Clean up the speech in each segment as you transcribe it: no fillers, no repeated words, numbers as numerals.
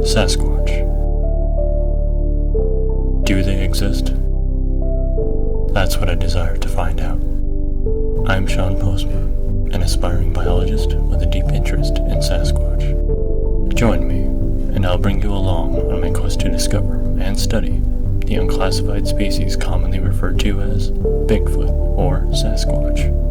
Sasquatch. Do they exist? That's what I desire to find out. I'm Sean Postma, an aspiring biologist with a deep interest in Sasquatch. Join me, and I'll bring you along on my quest to discover and study the unclassified species commonly referred to as Bigfoot or Sasquatch.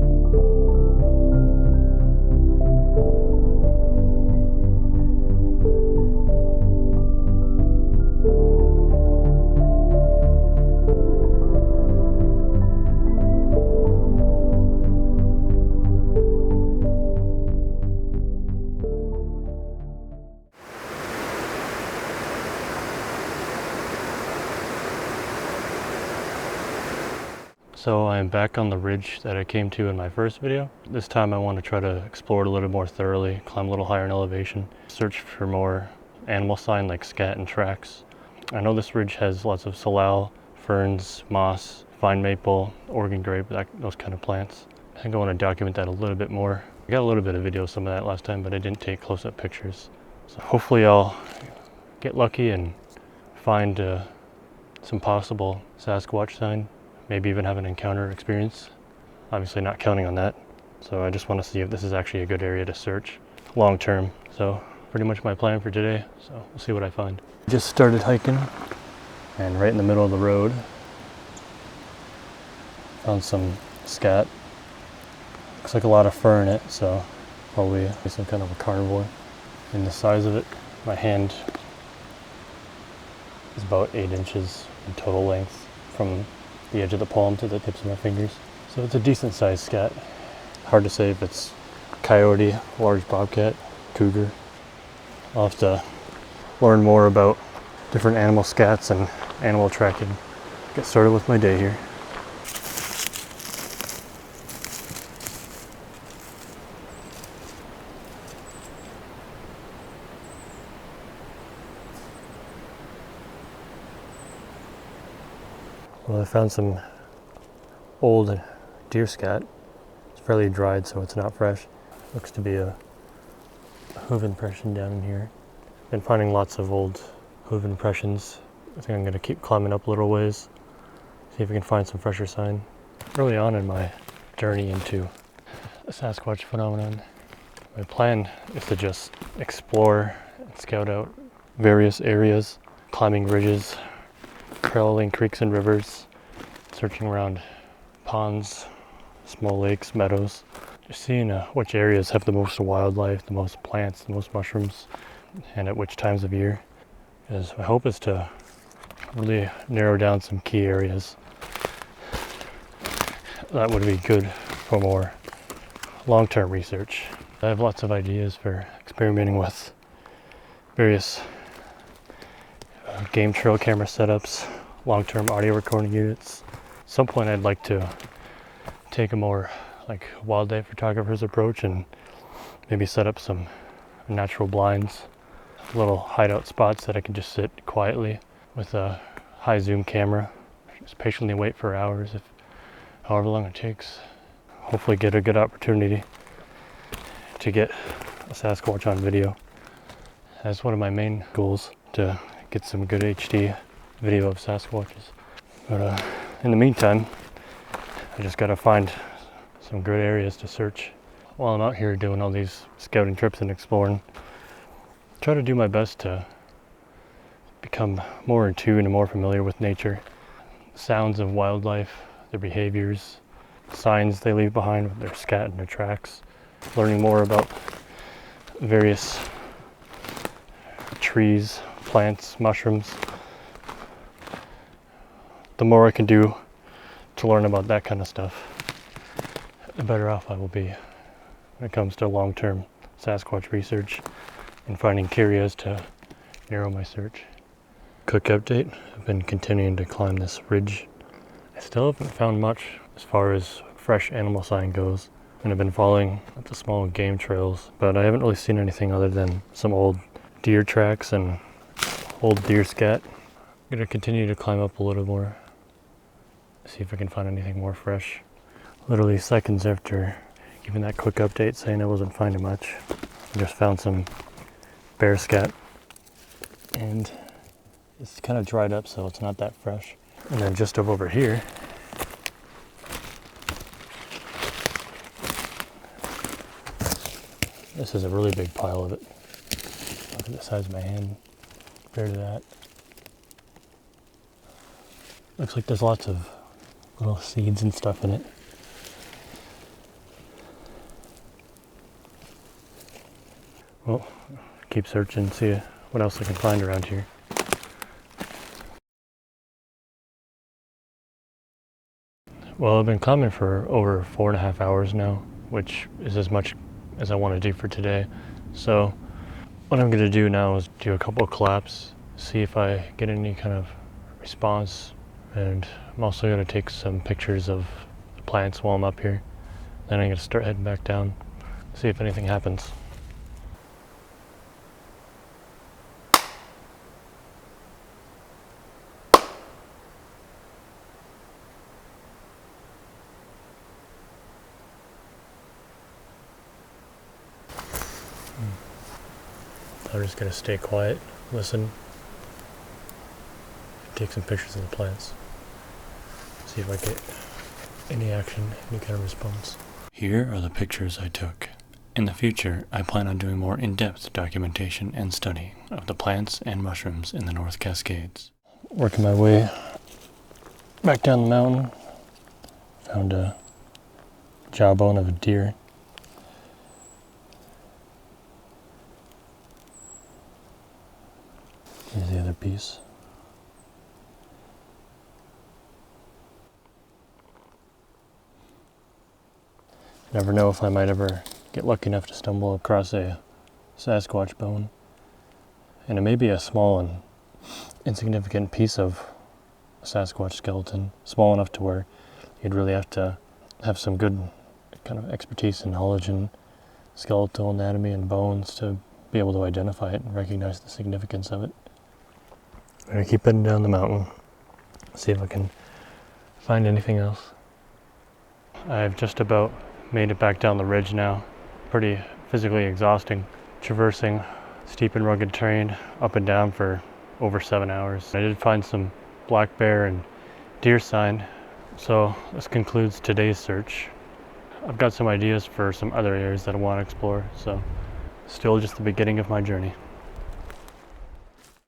So I'm back on the ridge that I came to in my first video. This time I want to try to explore it a little more thoroughly, climb a little higher in elevation, search for more animal sign like scat and tracks. I know this ridge has lots of salal, ferns, moss, vine maple, Oregon grape, those kind of plants. I think I want to document that a little bit more. I got a little bit of video of some of that last time, but I didn't take close-up pictures. So hopefully I'll get lucky and find some possible Sasquatch sign. Maybe even have an encounter experience. Obviously not counting on that. So I just want to see if this is actually a good area to search long term. So pretty much my plan for today. So we'll see what I find. Just started hiking and right in the middle of the road found some scat. Looks like a lot of fur in it, so probably some kind of a carnivore. And the size of it, my hand is about 8 inches in total length from the edge of the palm to the tips of my fingers. So it's a decent sized scat. Hard to say if it's coyote, large bobcat, cougar. I'll have to learn more about different animal scats and animal tracking. Get started with my day here. Well, I found some old deer scat. It's fairly dried, so it's not fresh. Looks to be a hoof impression down in here. Been finding lots of old hoof impressions. I think I'm going to keep climbing up a little ways, see if we can find some fresher sign. Early on in my journey into the Sasquatch phenomenon, my plan is to just explore and scout out various areas, climbing ridges, paralleling creeks and rivers, searching around ponds, small lakes, meadows, just seeing which areas have the most wildlife, the most plants, the most mushrooms, and at which times of year. Because my hope is to really narrow down some key areas that would be good for more long-term research. I have lots of ideas for experimenting with various game trail camera setups, long-term audio recording units. At some point I'd like to take a more like wildlife photographer's approach and maybe set up some natural blinds, little hideout spots that I can just sit quietly with a high zoom camera, just patiently wait for hours, if however long it takes. Hopefully get a good opportunity to get a Sasquatch on video. That's one of my main goals, to get some good HD video of Sasquatches. But in the meantime, I just gotta find some good areas to search. While I'm out here doing all these scouting trips and exploring, try to do my best to become more in tune and more familiar with nature. Sounds of wildlife, their behaviors, signs they leave behind with their scat and their tracks. Learning more about various trees, plants, mushrooms. The more I can do to learn about that kind of stuff, the better off I will be when it comes to long-term Sasquatch research and finding key areas to narrow my search. Quick update, I've been continuing to climb this ridge. I still haven't found much as far as fresh animal sign goes, and I've been following the small game trails, but I haven't really seen anything other than some old deer tracks and old deer scat. I'm gonna continue to climb up a little more, see if I can find anything more fresh. Literally seconds after giving that quick update saying I wasn't finding much, I just found some bear scat. and it's kind of dried up, so it's not that fresh. And then just over here, this is a really big pile of it. Look at the size of my hand compared to that. Looks like there's lots of little seeds and stuff in it. Well, keep searching, see what else I can find around here. Well, I've been climbing for over 4.5 hours now, which is as much as I want to do for today. So what I'm going to do now is do a couple of claps, see if I get any kind of response, and I'm also going to take some pictures of the plants while I'm up here. Then I'm going to start heading back down, see if anything happens. I'm just going to stay quiet, listen, take some pictures of the plants, see if I get any action, any kind of response. Here are the pictures I took. In the future, I plan on doing more in-depth documentation and study of the plants and mushrooms in the North Cascades. Working my way back down the mountain, found a jawbone of a deer. Here's the other piece. Never know if I might ever get lucky enough to stumble across a Sasquatch bone. And it may be a small and insignificant piece of a Sasquatch skeleton, small enough to where you'd really have to have some good kind of expertise and knowledge in skeletal anatomy and bones to be able to identify it and recognize the significance of it. I'm gonna keep heading down the mountain, see if I can find anything else. I've just about made it back down the ridge now. Pretty physically exhausting, traversing steep and rugged terrain up and down for over 7 hours. I did find some black bear and deer sign, so this concludes today's search. I've got some ideas for some other areas that I want to explore, so still just the beginning of my journey.